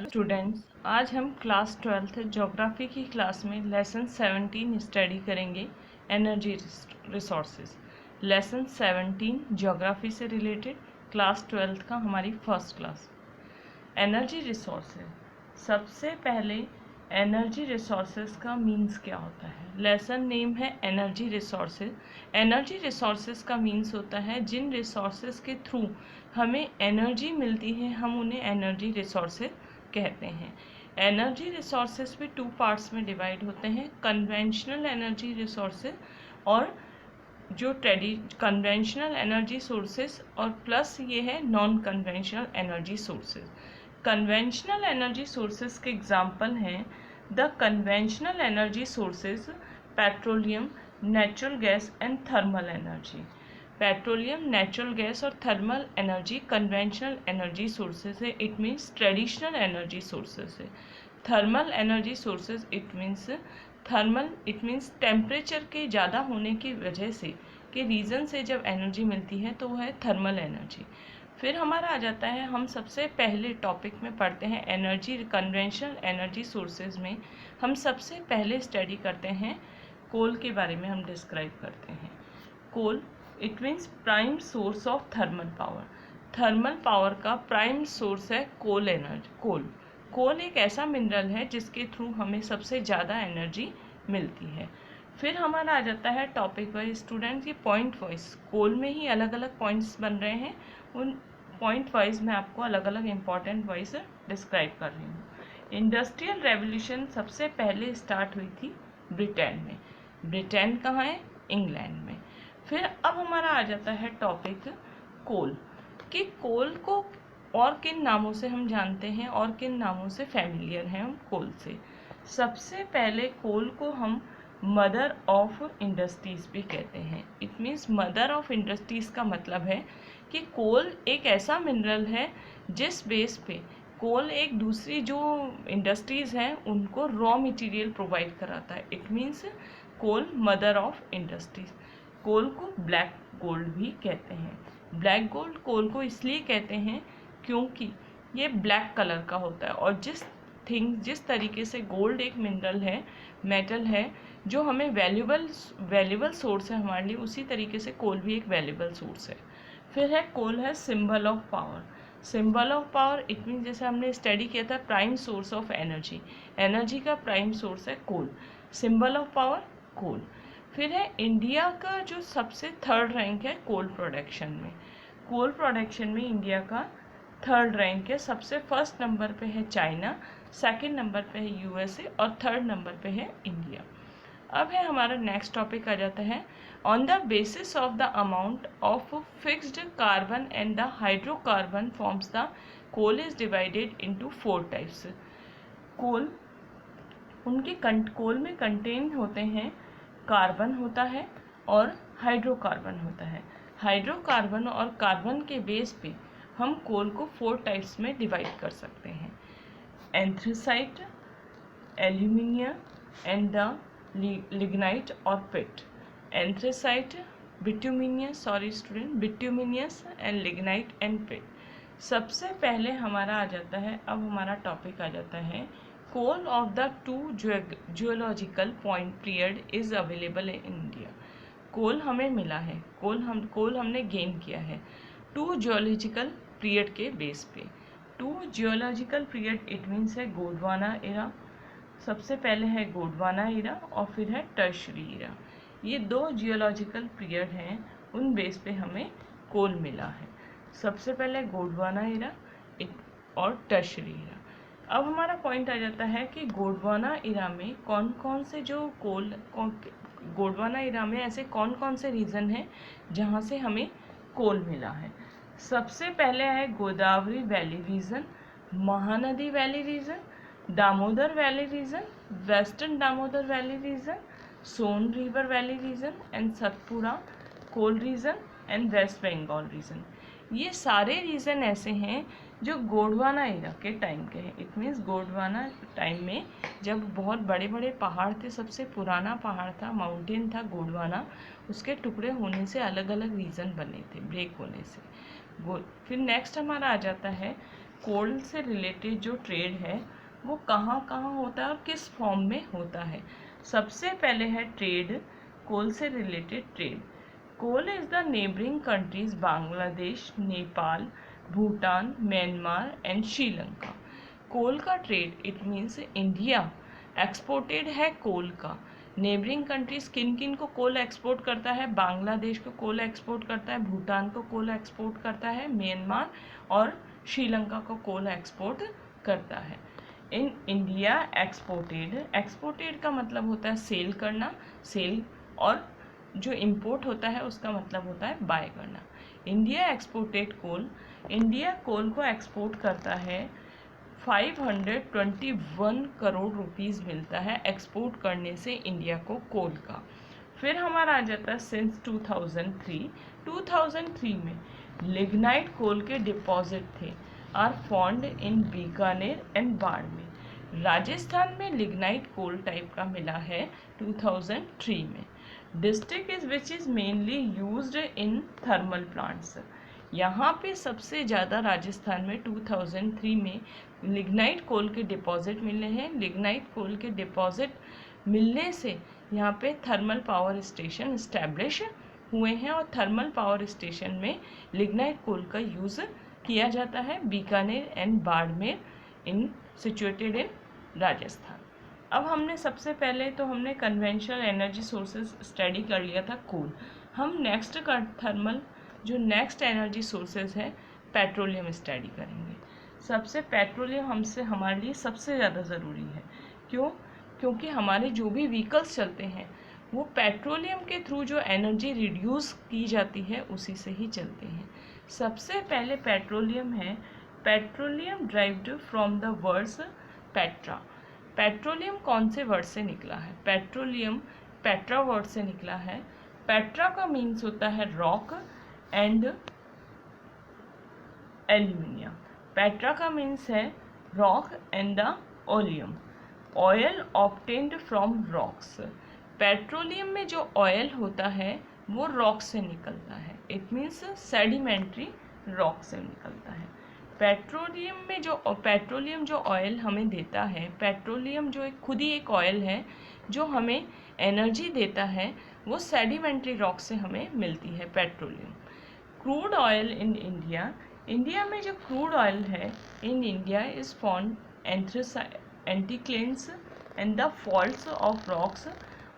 Hello students, आज हम class 12th geography की क्लास में लेसन 17 स्टडी करेंगे। Energy resources. लेसन 17 ज्योग्राफी से रिलेटेड, क्लास 12th का हमारी फर्स्ट क्लास। Energy resources. सबसे पहले एनर्जी रिसोर्सेज का मीन्स क्या होता है। लेसन नेम है एनर्जी रिसोर्सेज। एनर्जी रिसोर्सेज का मीन्स होता है जिन रिसोर्सेज के थ्रू हमें एनर्जी मिलती है, हम उन्हें एनर्जी रिसोर्सेज कहते हैं। एनर्जी रिसोर्सेज भी टू पार्ट्स में डिवाइड होते हैं, कन्वेंशनल एनर्जी रिसोर्सेज और जो कन्वेंशनल एनर्जी सोर्सेज और प्लस ये है non conventional energy sources. Conventional energy sources के एग्जाम्पल हैं the conventional energy sources petroleum, natural gas and thermal energy. Petroleum, natural gas और thermal energy conventional energy sources है। It means traditional energy sources है। Thermal energy sources it means temperature के ज़्यादा होने की वजह से के रीज़न से जब एनर्जी मिलती है तो वह है थर्मल एनर्जी। फिर हमारा आ जाता है, हम सबसे पहले टॉपिक में पढ़ते हैं एनर्जी कन्वेंशनल एनर्जी सोर्सेज में हम सबसे पहले स्टडी करते हैं कोल के बारे में हम डिस्क्राइब करते हैं। Coal it means prime source of thermal power. Thermal power का प्राइम सोर्स है कोल एनर्जी। कोल एक ऐसा मिनरल है जिसके थ्रू हमें सबसे ज़्यादा एनर्जी मिलती है। फिर हमारा आ जाता है टॉपिक वाइज स्टूडेंट्स, ये पॉइंट वाइज कोल में ही अलग अलग पॉइंट्स बन रहे हैं, उन पॉइंट वाइज मैं आपको अलग अलग इम्पॉर्टेंट वाइज डिस्क्राइब कर रही हूँ। इंडस्ट्रियल रेवोल्यूशन सबसे पहले स्टार्ट हुई थी ब्रिटेन में। ब्रिटेन कहाँ है? इंग्लैंड में। फिर अब हमारा आ जाता है टॉपिक कोल, कि कोल को और किन नामों से हम जानते हैं और किन नामों से फैमिलियर हैं हम कोल से। सबसे पहले कोल को हम मदर ऑफ इंडस्ट्रीज भी कहते हैं। It means mother of industries का मतलब है कि कोल एक ऐसा मिनरल है जिस बेस पे कोल एक दूसरी जो इंडस्ट्रीज़ हैं उनको रॉ मटेरियल प्रोवाइड कराता है। It means coal mother of industries. Coal को ब्लैक गोल्ड भी कहते हैं। ब्लैक गोल्ड कोल को इसलिए कहते हैं क्योंकि ये ब्लैक कलर का होता है, और जिस तरीके से गोल्ड एक मिनरल है, मेटल है जो हमें वैल्यूबल सोर्स है हमारे लिए, उसी तरीके से कोल भी एक वैल्यूबल सोर्स है। फिर है कोल है symbol of power. Symbol of power it mean जैसे हमने स्टडी किया था prime source of energy, energy का प्राइम सोर्स है कोल। सिंबल ऑफ पावर कोल। फिर है इंडिया का जो सबसे थर्ड रैंक है कोल प्रोडक्शन में। कोल प्रोडक्शन में इंडिया का थर्ड रैंक है। सबसे फर्स्ट नंबर पे है चाइना, सेकंड नंबर पे है यूएसए और थर्ड नंबर पे है इंडिया। अब है हमारा नेक्स्ट टॉपिक आ जाता है on the basis of the amount of fixed carbon and the hydrocarbon forms the coal is divided into 4 types. Coal coal में कंटेन होते हैं कार्बन होता है और हाइड्रोकार्बन होता है। हाइड्रोकार्बन और कार्बन के बेस पे हम कोल को 4 टाइप्स में डिवाइड कर सकते हैं। Anthracite, aluminium and the lignite और पिट। एंथ्रेसाइट, बिट्यूमिनियस एंड लिग्नाइट एंड पिट। सबसे पहले हमारा आ जाता है, अब हमारा टॉपिक आ जाता है coal of the 2 geological period is available in India. Coal हमें मिला है, कोल हमने गेन किया है 2 जियोलॉजिकल पीरियड के बेस पे। 2 जियोलॉजिकल पीरियड इट मीन्स है गोंडवाना एरा, सबसे पहले है गोंडवाना एरा और फिर है टर्शरी एरा। ये 2 जियोलॉजिकल पीरियड हैं, उन बेस पे हमें कोल मिला है। सबसे पहले गोंडवाना एरा और टर्शरी एरा। अब हमारा पॉइंट आ जाता है कि गोंडवाना एरा में कौन कौन से गोंडवाना एरा में ऐसे कौन कौन से रीजन हैं जहाँ से हमें कोल मिला है। सबसे पहले है Godavari valley region, Mahanadi valley region, Damodar valley region, western Damodar valley region, Son river valley region and Satpura coal region and west Bengal region. ये सारे रीजन ऐसे हैं जो गोंडवाना एरा के टाइम के हैं। इट मीन्स गोंडवाना टाइम में जब बहुत बड़े बड़े पहाड़ थे, सबसे पुराना पहाड़ था, माउंटेन था गोंडवाना, उसके टुकड़े होने से अलग अलग रीजन बने थे, ब्रेक होने से। फिर नेक्स्ट हमारा आ जाता है कोल से रिलेटेड जो ट्रेड है वो कहाँ कहाँ होता है और किस फॉर्म में होता है। सबसे पहले है ट्रेड, कोल से related trade. Coal is the neighboring countries Bangladesh, Nepal, Bhutan, Myanmar and Sri Lanka. Coal का trade it means India exported है कोल का। नेबरिंग कंट्रीज किन किन को कोल एक्सपोर्ट करता है? बांग्लादेश को कोल एक्सपोर्ट करता है, भूटान को कोल एक्सपोर्ट करता है, म्यांमार और श्रीलंका को कोल एक्सपोर्ट करता है। इन इंडिया एक्सपोर्टेड, एक्सपोर्टेड का मतलब होता है सेल करना, सेल, और जो इंपोर्ट होता है उसका मतलब होता है बाय करना। इंडिया एक्सपोर्टेड कोल, इंडिया कोल को एक्सपोर्ट करता है 521 करोड़ रुपीस मिलता है एक्सपोर्ट करने से इंडिया को कोल का। फिर हमारा आ जाता है सिंस 2003 में लिग्नाइट कोल के डिपॉजिट थे are found in Bikaner and Barmer. Rajasthan में लिग्नाइट कोल टाइप का मिला है 2003 में। District is which is mainly used in thermal plants. यहाँ पे सबसे ज़्यादा राजस्थान में 2003 में लिग्नाइट कोल के डिपॉजिट मिले हैं। लिग्नाइट कोल के डिपॉजिट मिलने से यहाँ पे थर्मल पावर स्टेशन इस्टेब्लिश हुए हैं और थर्मल पावर स्टेशन में लिग्नाइट कोल का यूज़ किया जाता है। Bikaner and Barmer in situated in Rajasthan. अब हमने सबसे पहले तो हमने कन्वेंशनल एनर्जी सोर्सेज स्टडी कर लिया था कोल। हम नेक्स्ट का थर्मल जो नेक्स्ट एनर्जी सोर्सेज है पेट्रोलियम स्टडी करेंगे। सबसे पेट्रोलियम हमसे हमारे लिए सबसे ज़्यादा ज़रूरी है। क्यों? क्योंकि हमारे जो भी व्हीकल्स चलते हैं वो पेट्रोलियम के थ्रू जो एनर्जी रिड्यूस की जाती है उसी से ही चलते हैं। सबसे पहले पेट्रोलियम है, petroleum derived from the words Petra. Petroleum कौन से वर्ड से निकला है? पेट्रोलियम पेट्रा वर्ड से निकला है। पेट्रा का मीन्स होता है रॉक एंड एल्यूमिनियम। पेट्रा का मीन्स है rock and the oleum. Oil obtained from rocks. Petroleum में जो ऑयल होता है वो रॉक से निकलता है, इट मीन्स सेडिमेंट्री रॉक से निकलता है। पेट्रोलियम जो ऑयल हमें देता है, पेट्रोलियम जो एक खुद ही एक ऑयल है जो हमें एनर्जी देता है, वो सेडिमेंट्री रॉक से हमें मिलती है petroleum. Crude oil in India, India में जो क्रूड ऑयल है in India is found anticlines and the faults of rocks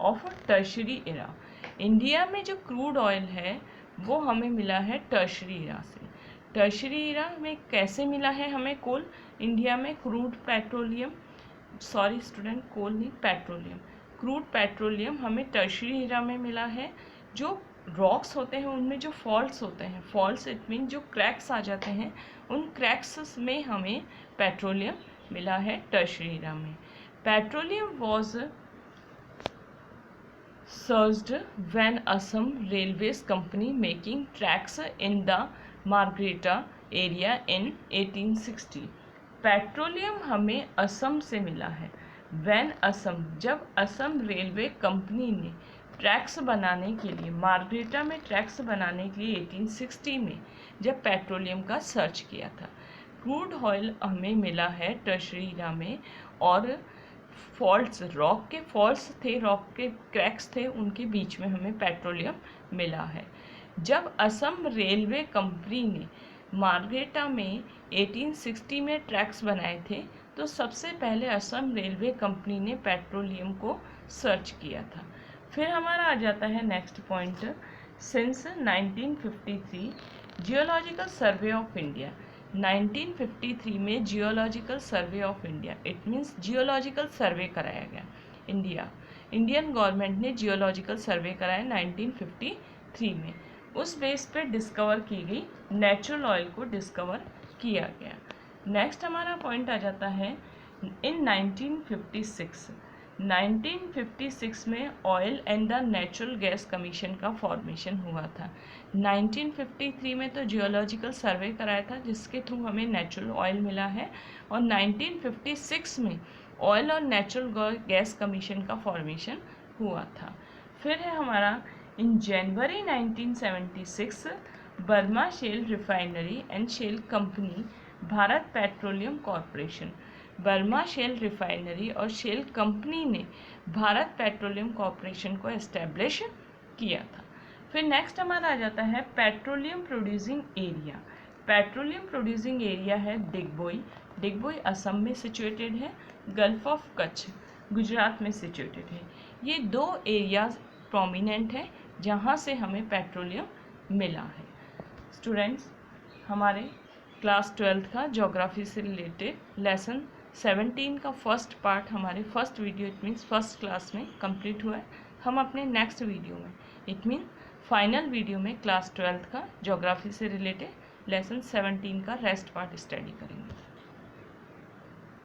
of tertiary era. India में जो क्रूड ऑयल है वो हमें मिला है टर्शरी इरा से। टर्शरी इरा में कैसे मिला है हमें कोल? इंडिया में क्रूड पेट्रोलियम, सॉरी स्टूडेंट, कोल नहीं पेट्रोलियम, क्रूड पेट्रोलियम हमें टर्शरी इरा में मिला है। जो रॉक्स होते हैं उनमें जो फॉल्ट्स होते हैं, फॉल्ट्स इट मीन जो क्रैक्स आ जाते हैं, उन क्रैक्स में हमें पेट्रोलियम मिला है टर्शरी इरा में। Petroleum was searched when Assam railways company making tracks in the Margherita area in 1860। Petroleum हमें असम से मिला है। व्हेन असम, जब असम रेलवे कंपनी ने ट्रैक्स बनाने के लिए, मार्ग्रेटा में ट्रैक्स बनाने के लिए 1860 में जब पेट्रोलियम का सर्च किया था। क्रूड ऑयल हमें मिला है टर्शरी इरा में, और फॉल्ट्स, रॉक के फॉल्ट्स थे, रॉक के क्रैक्स थे, उनके बीच में हमें पेट्रोलियम मिला है। जब असम रेलवे कंपनी ने मार्ग्रेटा में 1860 में ट्रैक्स बनाए थे तो सबसे पहले असम रेलवे कंपनी ने पेट्रोलियम को सर्च किया था। फिर हमारा आ जाता है next point, since 1953 geological survey of India. 1953 में geological survey of India, it means geological survey कराया गया। इंडियन गवर्नमेंट ने जियोलॉजिकल सर्वे कराया 1953 में। उस बेस पे डिस्कवर की गई नेचुरल ऑयल को डिस्कवर किया गया। नेक्स्ट हमारा पॉइंट आ जाता है इन 1956 में oil and the natural gas commission का फॉर्मेशन हुआ था। 1953 में तो जियोलॉजिकल सर्वे कराया था जिसके थ्रू हमें नेचुरल ऑयल मिला है, और 1956 में ऑयल और नेचुरल गैस कमीशन का फॉर्मेशन हुआ था। फिर है हमारा in January 1976 Burma shell refinery and shell company Bharat petroleum corporation, Burma shell refinery और शेल कंपनी ने भारत पेट्रोलियम कॉरपोरेशन को एस्टेब्लिश किया था। फिर नेक्स्ट हमारा आ जाता है petroleum producing area. Petroleum producing area है डिगबोई। डिगबोई असम में सिचुएटेड है, गल्फ ऑफ कच्छ गुजरात में सिचुएटेड है। ये दो एरियाज प्रोमिनेंट है जहाँ से हमें पेट्रोलियम मिला है। स्टूडेंट्स, हमारे क्लास 12th का ज्योग्राफी से रिलेटेड लेसन 17 का फर्स्ट पार्ट हमारे first video it means first class में कंप्लीट हुआ है। हम अपने नेक्स्ट वीडियो में इट मीन फाइनल वीडियो में क्लास 12th का ज्योग्राफी से रिलेटेड लेसन 17 का रेस्ट पार्ट स्टडी करेंगे।